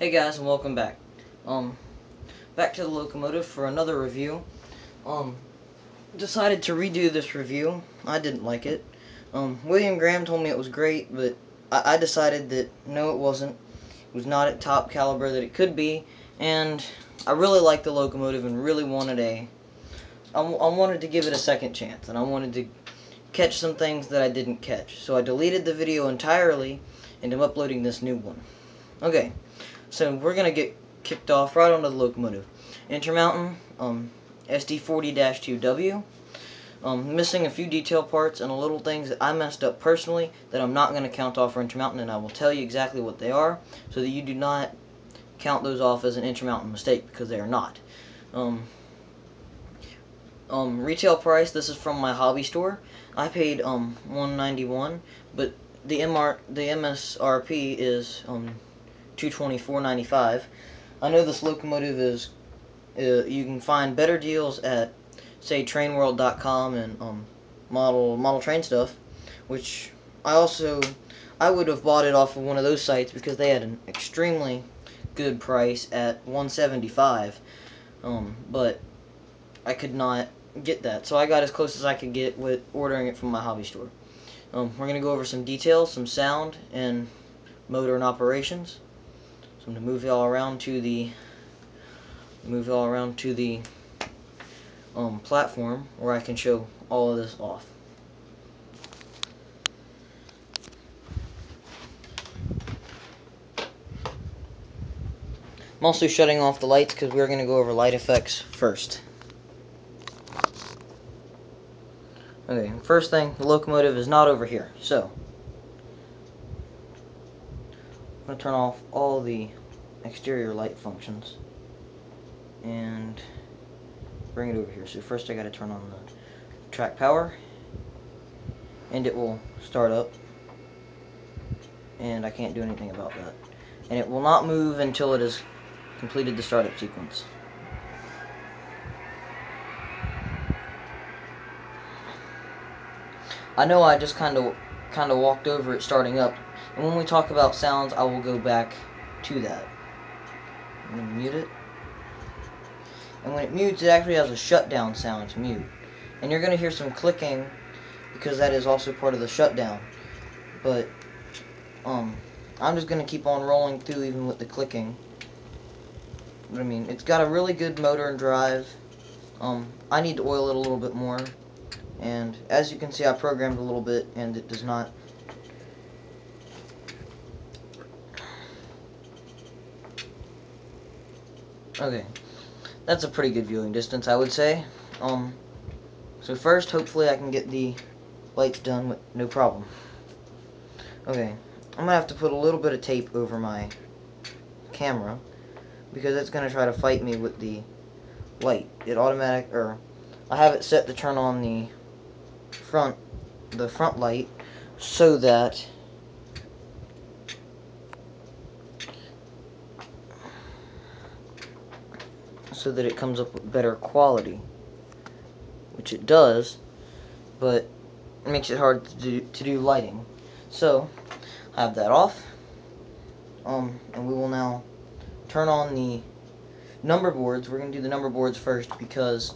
Hey guys, and welcome back. Back to the locomotive for another review. Decided to redo this review. I didn't like it. William Graham told me it was great, but I decided that no, it wasn't. It was not at top caliber that it could be, and I really liked the locomotive and really wanted I wanted to give it a second chance, and I wanted to catch some things that I didn't catch. So I deleted the video entirely, and I'm uploading this new one. Okay. So we're going to get kicked off right onto the locomotive. Intermountain sd40-2W. Missing a few detail parts and a little things that I messed up personally that I'm not going to count off for Intermountain, and I will tell you exactly what they are so that you do not count those off as an Intermountain mistake, because they are not. Retail price, this is from my hobby store. I paid $191, but the MSRP is $224.95. I know this locomotive is, you can find better deals at, say, trainworld.com and model train stuff, which I would have bought it off of one of those sites because they had an extremely good price at $175, but I could not get that, so I got as close as I could get with ordering it from my hobby store. We're going to go over some details, some sound, and motor and operations. So I'm going to move y'all around to the platform where I can show all of this off. I'm also shutting off the lights because we're going to go over light effects first. Okay, first thing, the locomotive is not over here, so I'm going to turn off all the exterior light functions and bring it over here. So first I got to turn on the track power, and it will start up, and I can't do anything about that. And it will not move until it has completed the startup sequence. I know I just kind of walked over it starting up, and when we talk about sounds, I will go back to that. I'm going to mute it. And when it mutes, it actually has a shutdown sound to mute. And you're going to hear some clicking because that is also part of the shutdown. But I'm just going to keep on rolling through even with the clicking. But I mean, it's got a really good motor and drive. I need to oil it a little bit more. And as you can see, I programmed a little bit, and it does not. Okay, that's a pretty good viewing distance, I would say. So first, hopefully I can get the lights done with no problem. Okay, I'm going to have to put a little bit of tape over my camera because it's going to try to fight me with the light. I have it set to turn on the front light so that it comes up with better quality, which it does, but it makes it hard to do lighting. So I have that off, and we will now turn on the number boards. We're going to do the number boards first because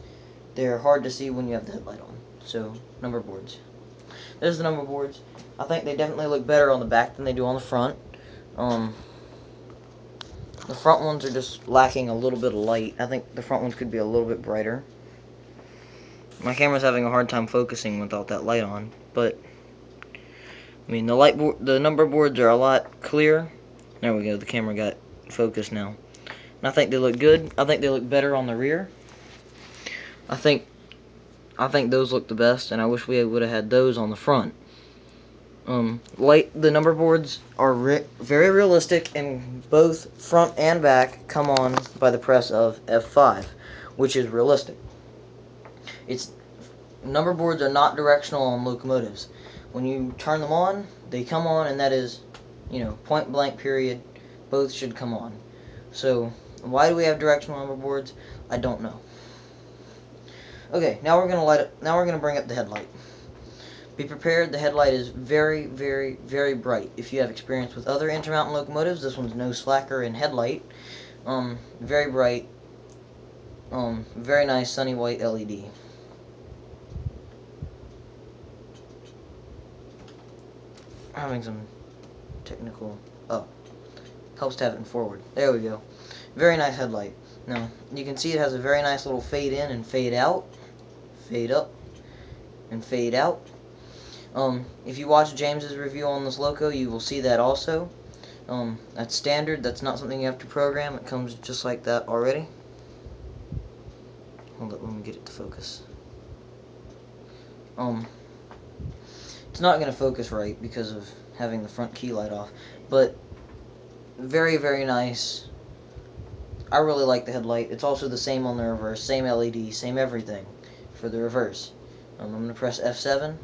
they're hard to see when you have the headlight on. So number boards. There's the number boards. I think they definitely look better on the back than they do on the front. The front ones are just lacking a little bit of light. I think the front ones could be a little bit brighter. My camera's having a hard time focusing without that light on, but I mean the number boards are a lot clearer. There we go. The camera got focused now, and I think they look good. I think they look better on the rear. I think those look the best, and I wish we would have had those on the front. The number boards are very realistic, and both front and back come on by the press of F5, which is realistic. Number boards are not directional on locomotives. When you turn them on, they come on, and that is, point blank period. Both should come on. So why do we have directional number boards? I don't know. Okay, now we're gonna bring up the headlight. Be prepared, the headlight is very, very, very bright. If you have experience with other Intermountain locomotives, this one's no slacker in headlight. Very bright, very nice sunny white LED. Having some technical, helps to have it in forward. There we go. Very nice headlight. Now, you can see it has a very nice little fade in and fade out, fade up, and fade out. If you watch James's review on this loco, you will see that also. That's standard. That's not something you have to program. It comes just like that already. Hold up, let me get it to focus. It's not going to focus right because of having the front key light off, but very, very nice. I really like the headlight. It's also the same on the reverse, same LED, same everything for the reverse. I'm going to press F7,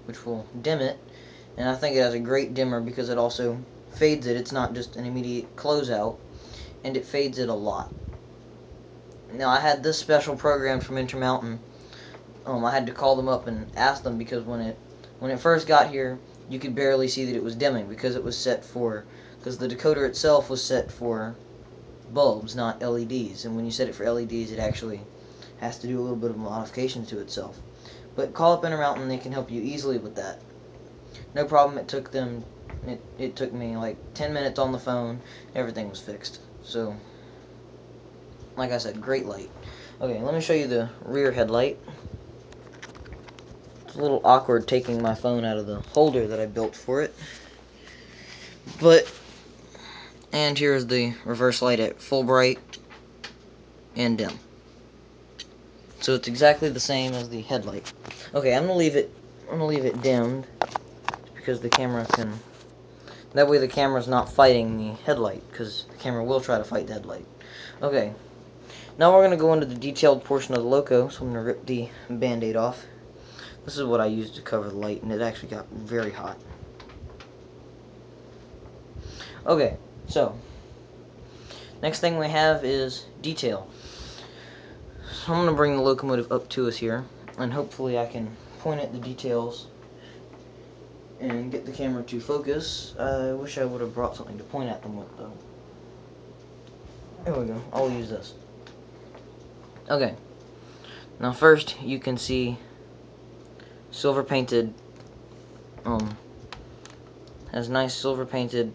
which will dim it, and I think it has a great dimmer because it also fades it. It's not just an immediate closeout, and it fades it a lot. Now, I had this special program from Intermountain. I had to call them up and ask them because when it first got here, you could barely see that it was dimming because it was set for, because the decoder itself was set for bulbs, not LEDs, and when you set it for LEDs, it actually has to do a little bit of modifications to itself. But call up Intermountain, they can help you easily with that. No problem. It took me like 10 minutes on the phone. Everything was fixed. So, like I said, great light. Okay, let me show you the rear headlight. It's a little awkward taking my phone out of the holder that I built for it. And here's the reverse light at full bright and dim. So it's exactly the same as the headlight. Okay, I'm gonna leave it dimmed because the camera can. That way the camera's not fighting the headlight, because the camera will try to fight the headlight. Okay, now we're gonna go into the detailed portion of the loco. So I'm gonna rip the Band-Aid off. This is what I used to cover the light, and it actually got very hot. Okay, so next thing we have is detail. So I'm going to bring the locomotive up to us here, and hopefully I can point at the details and get the camera to focus. I wish I would have brought something to point at them with, though. There we go. I'll use this. Okay. Now first, you can see silver painted, has nice silver painted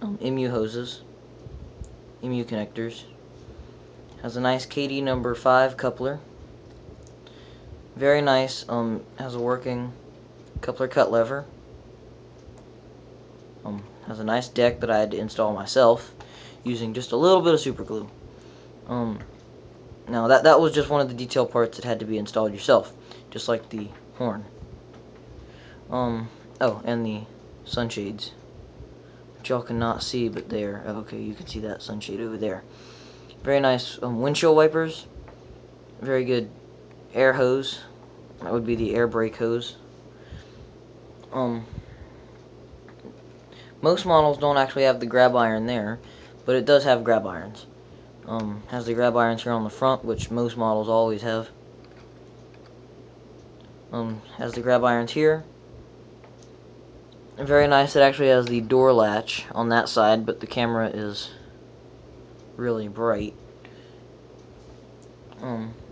MU hoses, MU connectors. Has a nice KD number 5 coupler. Very nice. Has a working coupler cut lever. Has a nice deck that I had to install myself using just a little bit of super glue. Now that was just one of the detail parts that had to be installed yourself, just like the horn. Oh, and the sunshades, which y'all cannot see, but there. Okay, you can see that sunshade over there. Very nice windshield wipers. Very good air hose. That would be the air brake hose. Most models don't actually have the grab iron there, but it does have grab irons. Has the grab irons here on the front, which most models always have. Has the grab irons here. Very nice. It actually has the door latch on that side, but the camera is really bright.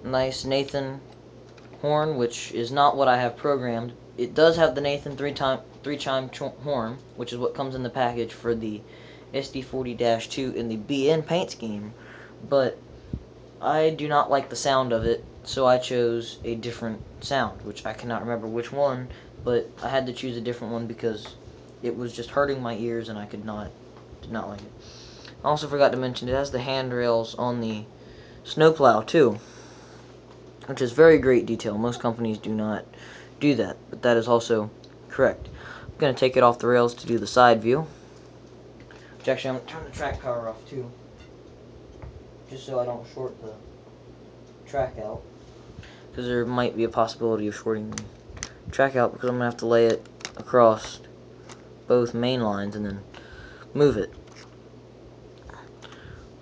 Nice Nathan horn, which is not what I have programmed. It does have the Nathan three-chime horn, which is what comes in the package for the sd40-2 in the BN paint scheme, but I do not like the sound of it, so I chose a different sound, which I cannot remember which one, but I had to choose a different one because it was just hurting my ears and I did not like it. I also forgot to mention it has the handrails on the snowplow too, which is very great detail. Most companies do not do that, but that is also correct. I'm going to take it off the rails to do the side view, which actually I'm going to turn the track power off too, just so I don't short the track out, because there might be a possibility of shorting the track out, because I'm going to have to lay it across both main lines and then move it.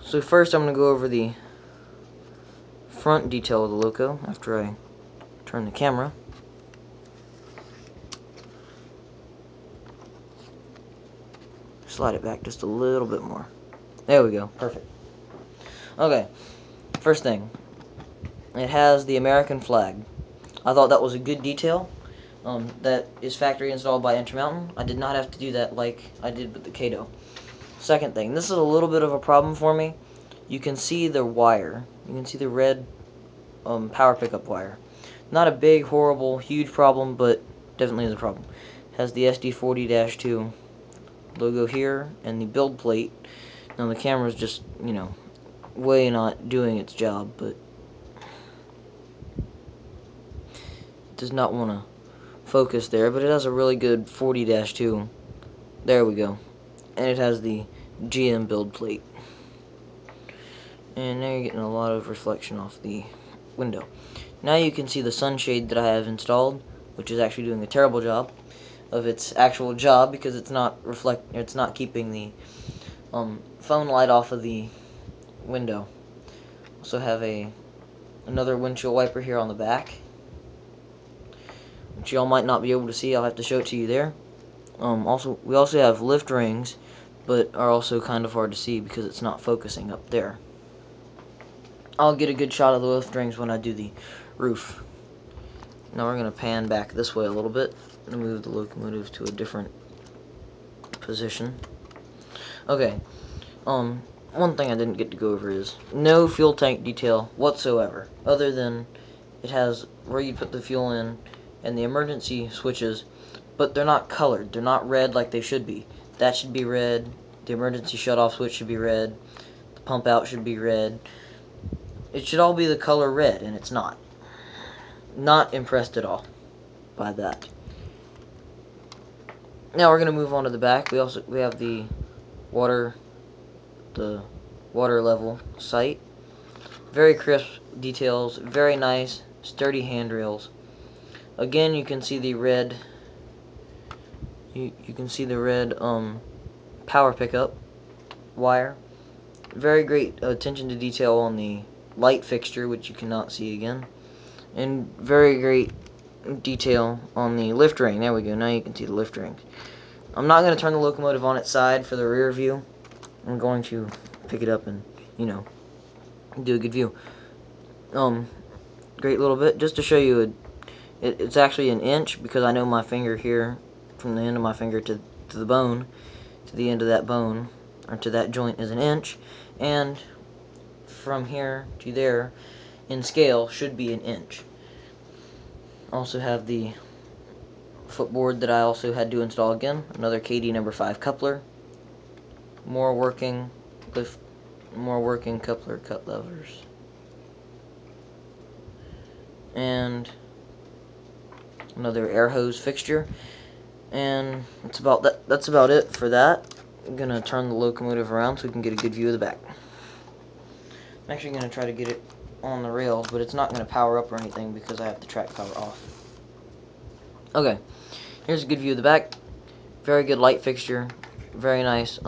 So first I'm going to go over the front detail of the loco after I turn the camera. slide it back just a little bit more. There we go. Perfect. Okay. First thing. It has the American flag. I thought that was a good detail. That is factory installed by Intermountain. I did not have to do that like I did with the Kato. Second thing. This is a little bit of a problem for me. You can see the wire. You can see the red power pickup wire. Not a big, horrible, huge problem, but definitely is a problem. Has the sd40-2 logo here and the build plate. Now the camera's just, you know, way not doing its job, but it does not want to focus there, but it has a really good 40-2. There we go. And it has the GM build plate. And now you're getting a lot of reflection off the window. Now you can see the sunshade that I have installed, which is actually doing a terrible job of its actual job because it's not keeping the phone light off of the window. Also have another windshield wiper here on the back, which y'all might not be able to see. I'll have to show it to you there. We also have lift rings, but are also kind of hard to see because it's not focusing up there. I'll get a good shot of the lift rings when I do the roof. Now we're going to pan back this way a little bit and move the locomotive to a different position. Okay, one thing I didn't get to go over is no fuel tank detail whatsoever, other than it has where you put the fuel in and the emergency switches, but they're not colored. They're not red like they should be. That should be red. The emergency shutoff switch should be red. The pump out should be red. It should all be the color red, and it's not. Not impressed at all by that. Now we're gonna move on to the back. We have the water level sight. Very crisp details, very nice, sturdy handrails. Again, you can see the red. You can see the red power pickup wire. Very great attention to detail on the light fixture, which you cannot see again, and very great detail on the lift ring. There we go. Now you can see the lift rings. I'm not going to turn the locomotive on its side for the rear view. I'm going to pick it up and, you know, do a good view. Great little bit just to show you. It's actually an inch because I know my finger here, from the end of my finger to the bone, to the end of that bone, or to that joint is an inch, and from here to there in scale should be an inch. Also have the footboard that I also had to install again, another KD number 5 coupler, more working coupler cut levers, and another air hose fixture, and that's about it for that. I'm gonna turn the locomotive around so we can get a good view of the back. I'm actually gonna try to get it on the rails, but it's not gonna power up or anything because I have the track power off. Okay, here's a good view of the back. Very good light fixture, very nice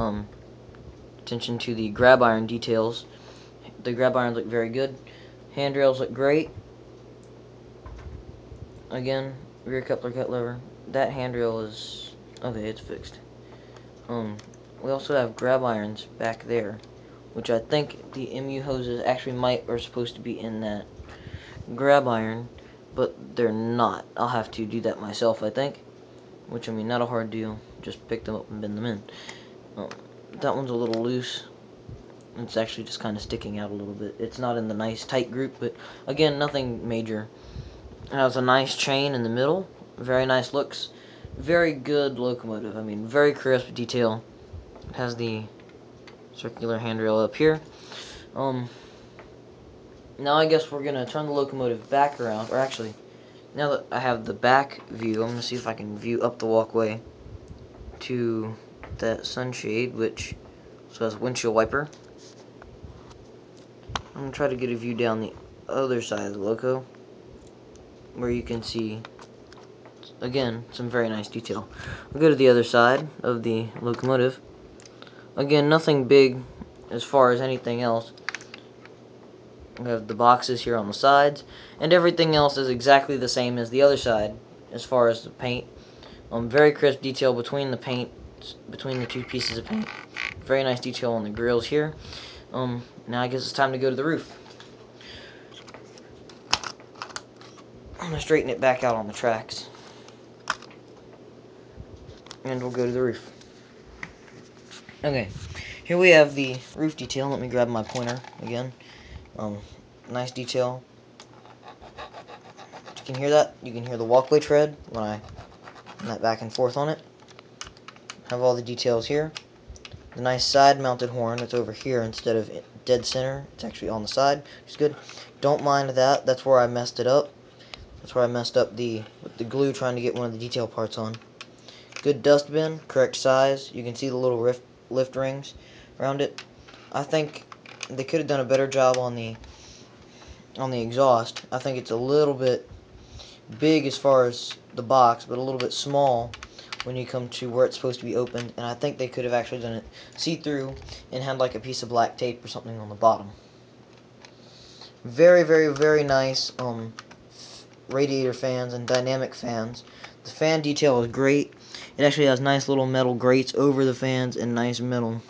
attention to the grab iron details. The grab irons look very good. Handrails look great. Again, rear coupler cut lever. That handrail is okay, it's fixed. We also have grab irons back there, which I think the MU hoses actually are supposed to be in that grab iron, but they're not. I'll have to do that myself, I think. Which, I mean, not a hard deal. Just pick them up and bend them in. That one's a little loose. It's actually just kind of sticking out a little bit. It's not in the nice tight group, but again, nothing major. It has a nice chain in the middle. Very nice looks. Very good locomotive. I mean, very crisp detail. It has the circular handrail up here. Now I guess we're gonna turn the locomotive back around, or actually, now that I have the back view, I'm gonna see if I can view up the walkway to that sunshade, which also has a windshield wiper. I'm gonna try to get a view down the other side of the loco, where you can see, again, some very nice detail. We'll go to the other side of the locomotive. Again, nothing big as far as anything else. We have the boxes here on the sides, and everything else is exactly the same as the other side as far as the paint. Very crisp detail between the paint between the two pieces of paint. Very nice detail on the grills here. Now I guess it's time to go to the roof. I'm going to straighten it back out on the tracks. And we'll go to the roof. Okay, here we have the roof detail. Let me grab my pointer again. Nice detail. You can hear that? You can hear the walkway tread when I nut back and forth on it. Have all the details here. The nice side-mounted horn that's over here instead of dead center. It's actually on the side, which is good. Don't mind that. That's where I messed it up. That's where I messed up with the glue trying to get one of the detail parts on. Good dust bin, correct size. You can see the little lift rings around it. I think they could have done a better job on the exhaust. I think it's a little bit big as far as the box, but a little bit small when you come to where it's supposed to be opened, and I think they could have actually done it see-through and had like a piece of black tape or something on the bottom. Very, very, very nice radiator fans and dynamic fans. The fan detail is great. It actually has nice little metal grates over the fans and nice metal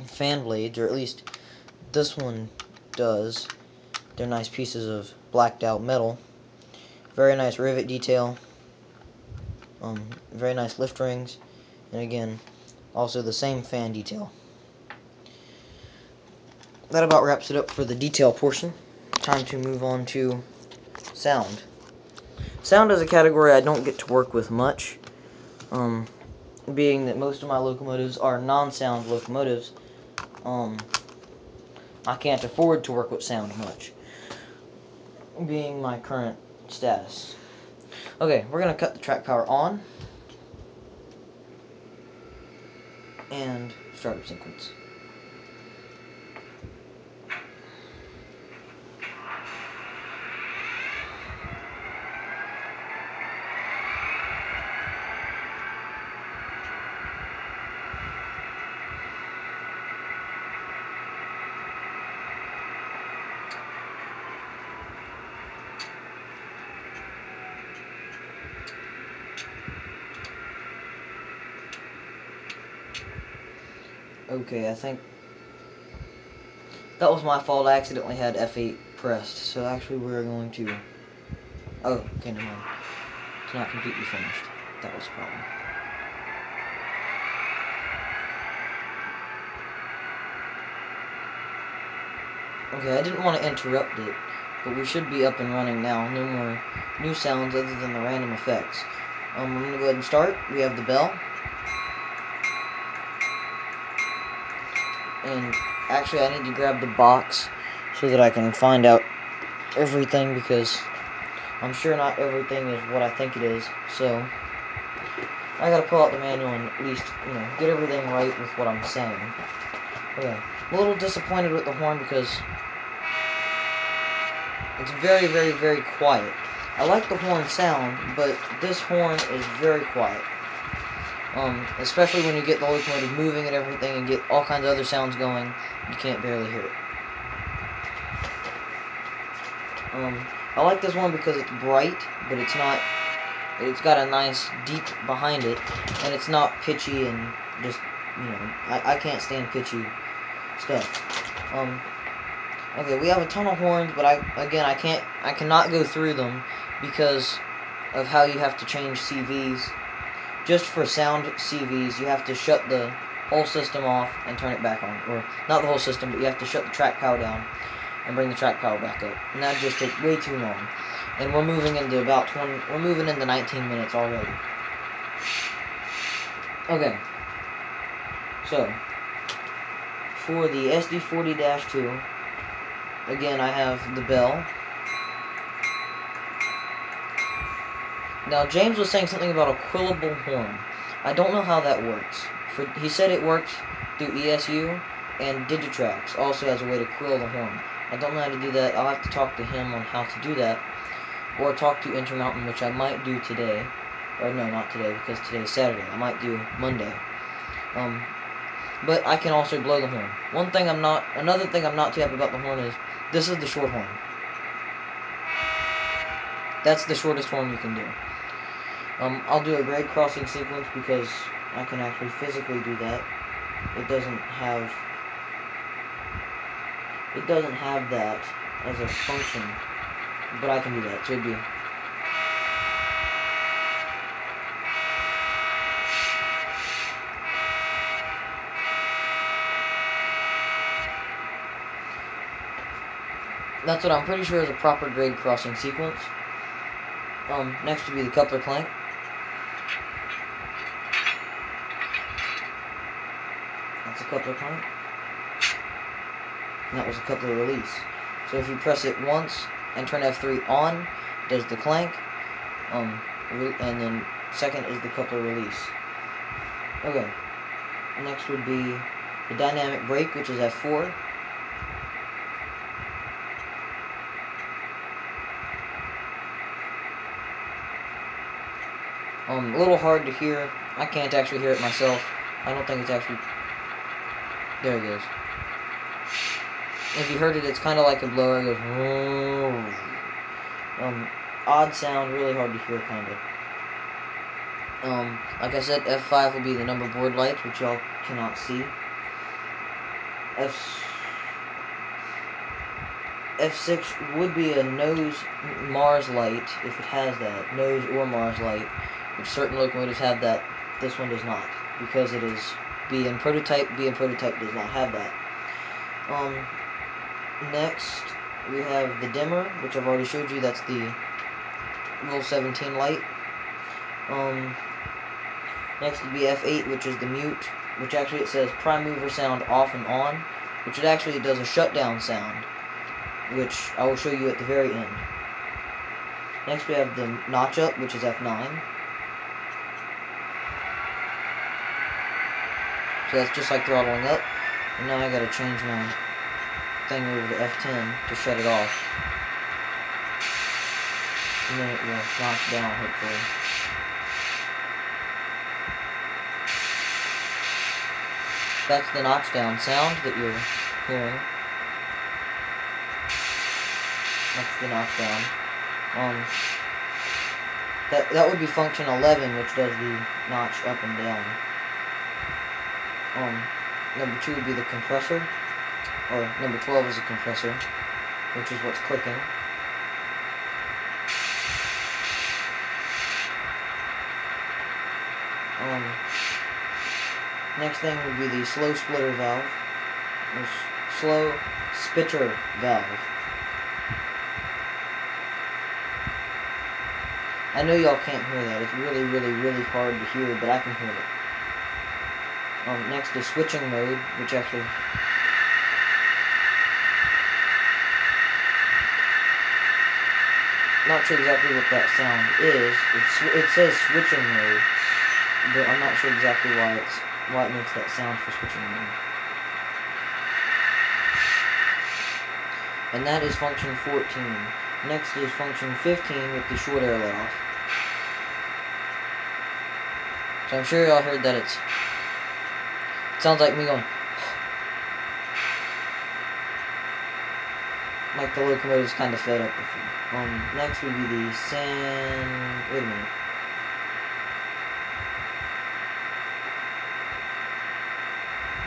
fan blades, or at least this one does. They're nice pieces of blacked out metal. Very nice rivet detail. Very nice lift rings, and again, also the same fan detail. That about wraps it up for the detail portion. Time to move on to sound. Sound is a category I don't get to work with much, being that most of my locomotives are non-sound locomotives. I can't afford to work with sound much, being my current status. Okay, we're going to cut the track power on and startup sequence. Okay, I think that was my fault. I accidentally had F8 pressed, so actually we're going to... Oh, okay, never mind. It's not completely finished. That was the problem. Okay, I didn't want to interrupt it, but we should be up and running now. No more new sounds other than the random effects. I'm going to go ahead and start. We have the bell. And actually I need to grab the box so that I can find out everything, because I'm sure not everything is what I think it is. So I gotta pull out the manual and at least, get everything right with what I'm saying. Okay, I'm a little disappointed with the horn because it's very, very, very quiet. I like the horn sound, but this horn is very quiet. Especially when you get the locomotive moving and everything and get all kinds of other sounds going, you can't barely hear it. I like this one because it's bright, but it's not, it's got a nice deep behind it, and it's not pitchy and just, I can't stand pitchy stuff. Okay, we have a ton of horns, but I cannot go through them because of how you have to change CVs. Just for sound CVs, you have to shut the whole system off and turn it back on. Or, not the whole system, but you have to shut the track power down and bring the track power back up. And that just takes way too long. And we're moving into we're moving into 19 minutes already. Okay. So, for the sd40-2, again, I have the bell. Now, James was saying something about a quillable horn. I don't know how that works. He said it works through ESU, and Digitrax also has a way to quill the horn. I don't know how to do that. I'll have to talk to him on how to do that, or talk to Intermountain, which I might do today. Or no, not today, because today's Saturday. I might do Monday. But I can also blow the horn. Another thing I'm not too happy about the horn is, this is the short horn. That's the shortest horn you can do. I'll do a grade crossing sequence because I can actually physically do that. It doesn't have that as a function, but I can do that. So it'd be that's what I'm pretty sure is a proper grade crossing sequence. Next would be the coupler clank. That's a coupler clank. And that was a coupler release. So if you press it once and turn F3 on, it does the clank. And then second is the coupler release. Okay. Next would be the dynamic brake, which is F4. A little hard to hear. I can't actually hear it myself. I don't think it's actually... There it goes. If you heard it, it's kind of like a blower. It goes... odd sound, really hard to hear, kind of. Like I said, F5 will be the number board lights, which y'all cannot see. F6 would be a nose Mars light, if it has that. Nose or Mars light, which certain locomotives have that. This one does not, because it is BN prototype. BN prototype does not have that. Next, we have the dimmer, which I've already showed you. That's the Rule 17 light. Next would be F8, which is the mute, which actually it says prime mover sound off and on, which it actually does a shutdown sound, which I will show you at the very end. Next we have the notch up, which is F9. So that's just like throttling up. And now I gotta change my thing over to F10 to shut it off. And then it will notch down, hopefully. That's the notch down sound that you're hearing. That's the notch down. That would be function 11, which does the notch up and down. Number 2 would be the compressor, or number 12 is a compressor, which is what's clicking. Next thing would be the slow splitter valve, or slow spitter valve. I know y'all can't hear that. It's really, really, really hard to hear, but I can hear it. Next is switching mode, which actually... Not sure exactly what that sound is. It says switching mode, but I'm not sure exactly why it makes that sound for switching mode. And that is function 14. Next is function 15 with the short air let off. So I'm sure y'all heard that it sounds like me going like the locomotive's kind of fed up with it. Next would be the wait a minute.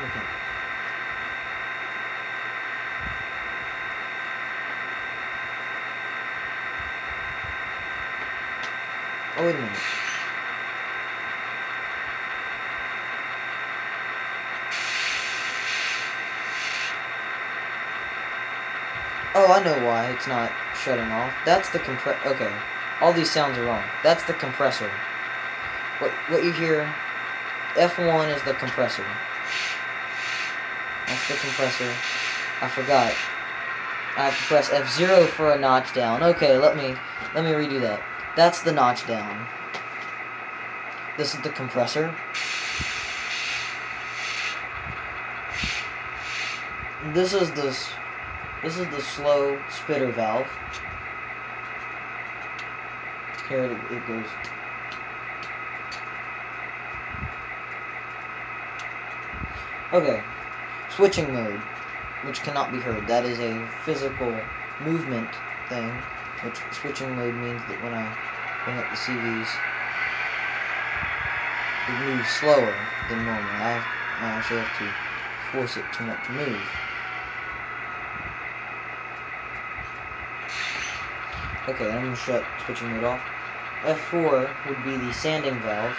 Okay. Oh, wait a minute. Oh, I know why it's not shutting off. That's the okay. All these sounds are wrong. That's the compressor. What you hear, F1 is the compressor. That's the compressor. I forgot. I have to press F0 for a notch down. Okay, let me redo that. That's the notch down. This is the compressor. This is the slow spitter valve. Here it goes. Okay, switching mode, which cannot be heard. That is a physical movement thing, which switching mode means that when I bring up the CVs, it moves slower than normal. I actually have to force it to want to move. Okay, I'm going to shut switching mode off. F4 would be the sanding valve.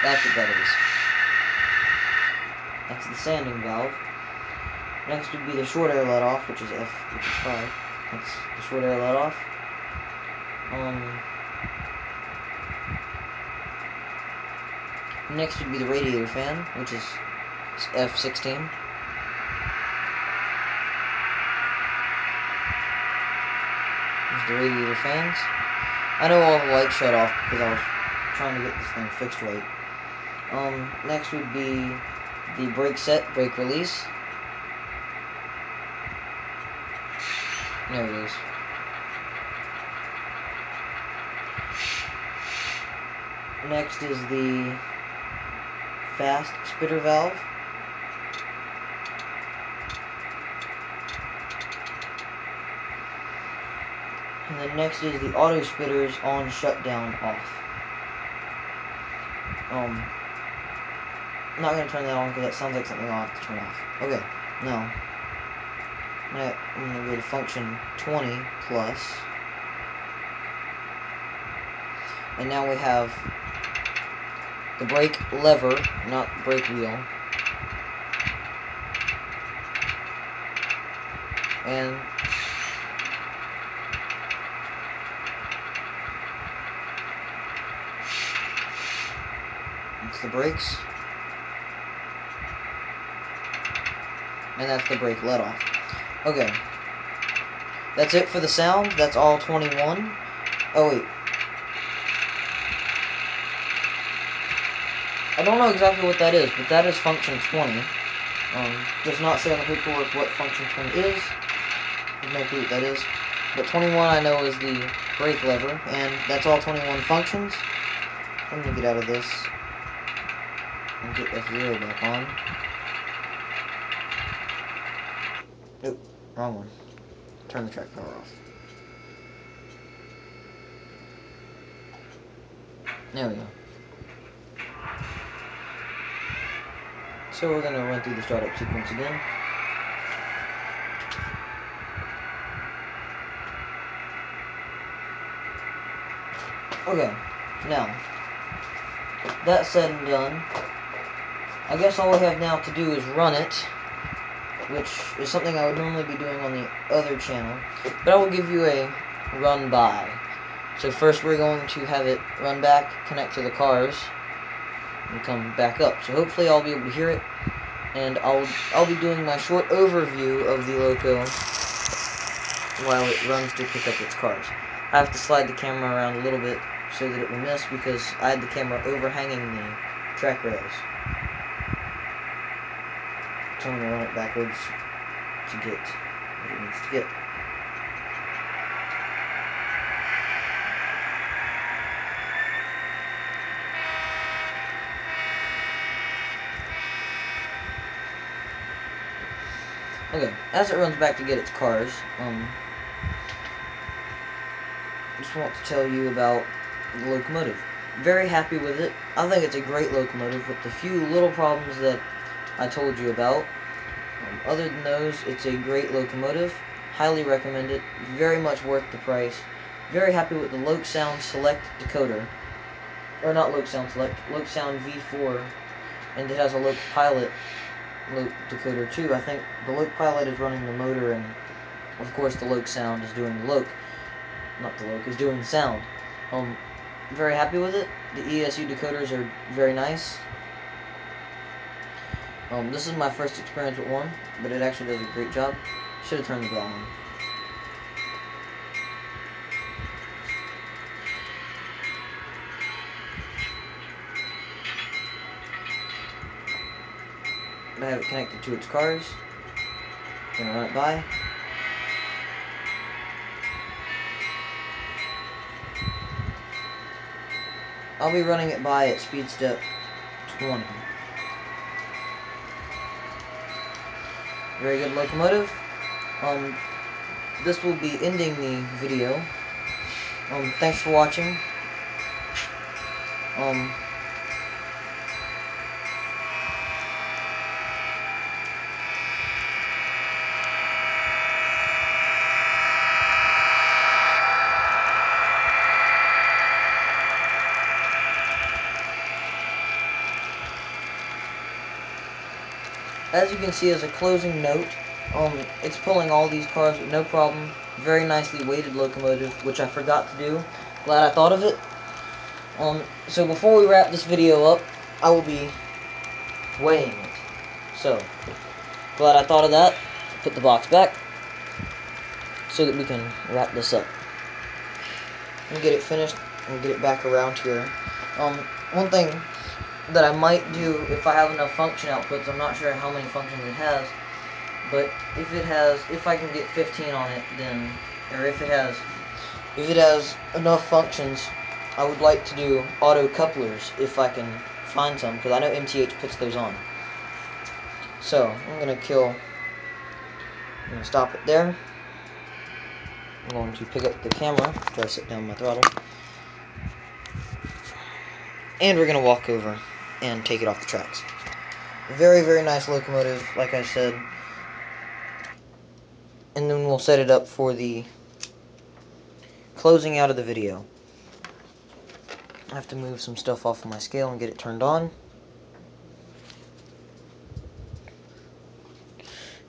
That's what that is. That's the sanding valve. Next would be the short air let off, which is 5. That's the short air let off. Next would be the radiator fan, which is F16. There's the radiator fans. I know all the lights shut off because I was trying to get this thing fixed right. Next would be the brake set, brake release. There it is. Next is the fast spitter valve. And then next is the auto spitters on, shutdown, off. I'm not going to turn that on because that sounds like something I'll have to turn off. Okay, now I'm going to go to function 20 plus. And now we have the brake lever, not brake wheel. And it's the brakes. And that's the brake let off. Okay. That's it for the sound. That's all 21. Oh, wait. I don't know exactly what that is, but that is function 20. Does not say on the paperwork what function 20 is. I have no clue what that is. But 21 I know is the brake lever, and that's all 21 functions. I'm going to get out of this and get F0 back on. Nope, wrong one. Turn the track power off. There we go. So we're going to run through the startup sequence again. Okay, now, that said and done, I guess all we have now to do is run it, which is something I would normally be doing on the other channel, but I will give you a run by. So first we're going to have it run back, connect to the cars, and come back up. So hopefully I'll be able to hear it, and I'll be doing my short overview of the loco while it runs to pick up its cars. I have to slide the camera around a little bit so that it will miss because I had the camera overhanging the track rails. So I'm going to run it backwards to get what it needs to get. Okay, as it runs back to get its cars, I just want to tell you about the locomotive. Very happy with it. I think it's a great locomotive with the few little problems that I told you about. Other than those, it's a great locomotive. Highly recommend it. Very much worth the price. Very happy with the Loc-Sound Select decoder. Or not Loc-Sound Select, Loc-Sound V4. And it has a Loc Pilot decoder too. I think the Loc Pilot is running the motor, and of course the Loc-Sound is doing the Loc. Not the Loc, is doing the sound. Very happy with it. The ESU decoders are very nice. This is my first experience with one, but it actually does a great job. Should have turned the bell on. I have it connected to its cars. I'm gonna run it by. I'll be running it by at speed step 20. Very good locomotive. This will be ending the video. Thanks for watching. as you can see, as a closing note, it's pulling all these cars with no problem. Very nicely weighted locomotive, which I forgot to do. Glad I thought of it. So before we wrap this video up, I will be weighing it. So, glad I thought of that. Put the box back so that we can wrap this up. Let me get it finished and get it back around here. One thing that I might do if I have enough function outputs, I'm not sure how many functions it has, but if I can get 15 on it, then, or if it has enough functions, I would like to do auto couplers if I can find some, because I know MTH puts those on. So, I'm going to stop it there. I'm going to pick up the camera after I sit down my throttle. And we're going to walk over and take it off the tracks. Very, very nice locomotive, like I said. And then we'll set it up for the closing out of the video. I have to move some stuff off of my scale and get it turned on.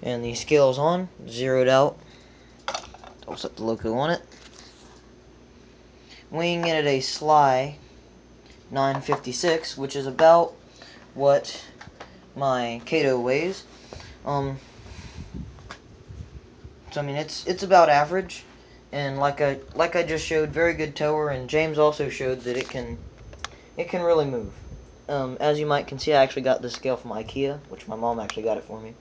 And the scale is on, zeroed out. I'll set the loco on it. Weighing it at a sly 956, which is about what my Kato weighs. So I mean, it's about average, and like I just showed, very good tower, and James also showed that it can really move. As you might can see, I actually got this scale from IKEA, which my mom actually got it for me,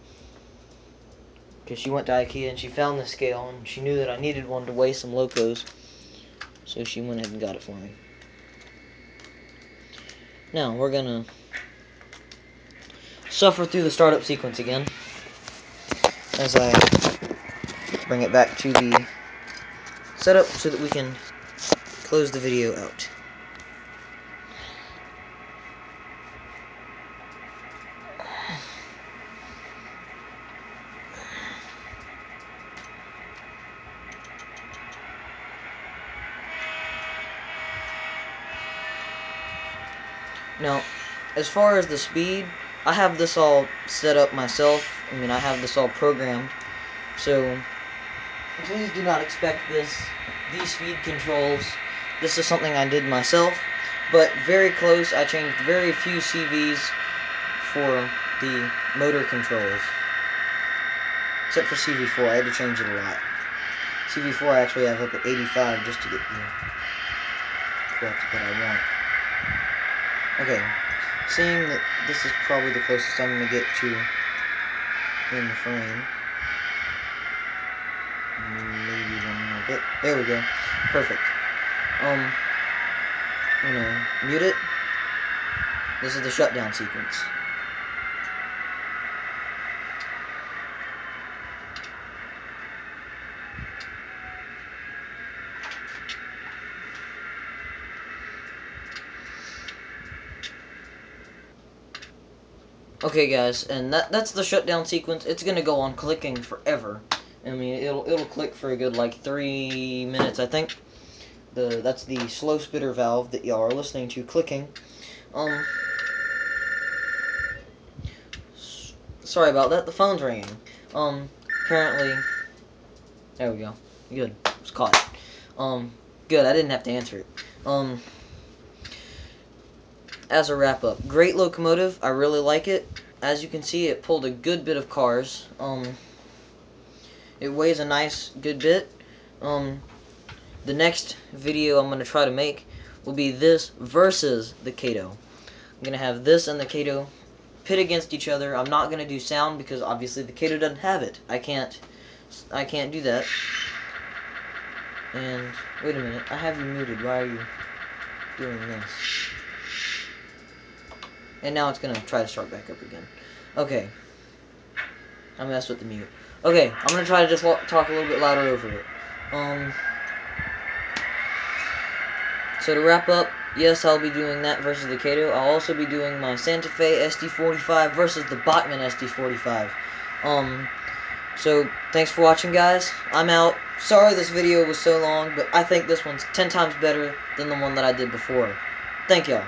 because she went to IKEA and she found this scale and she knew that I needed one to weigh some locos, so she went ahead and got it for me. Now we're gonna suffer through the startup sequence again as I bring it back to the setup so that we can close the video out. Now, as far as the speed, I have this all set up myself. I mean, I have this all programmed, so please do not expect these speed controls. This is something I did myself, but very close. I changed very few CVs for the motor controls, except for CV4. I had to change it a lot. CV4 I actually have up at 85 just to get the correct that I want. Okay, seeing that this is probably the closest I'm going to get to in the frame. Maybe one more bit. There we go. Perfect. I'm going to mute it. This is the shutdown sequence. Okay, guys, and that's the shutdown sequence. It's gonna go on clicking forever. I mean, it'll click for a good like 3 minutes, I think. That's the slow spitter valve that y'all are listening to clicking. Sorry about that. The phone's ringing. Apparently, there we go. Good, it's caught. Good. I didn't have to answer it. As a wrap up, great locomotive. I really like it. As you can see, it pulled a good bit of cars. It weighs a nice good bit. The next video I'm going to try to make will be this versus the Kato. I'm going to have this and the Kato pit against each other. I'm not going to do sound because obviously the Kato doesn't have it. I can't do that. And wait a minute, I have you muted. Why are you doing this? And now it's going to try to start back up again. Okay. I messed with the mute. Okay, I'm going to try to just talk a little bit louder over it. So to wrap up, yes, I'll be doing that versus the Kato. I'll also be doing my Santa Fe SD45 versus the Bachmann SD45. So thanks for watching, guys. I'm out. Sorry this video was so long, but I think this one's 10 times better than the one that I did before. Thank y'all.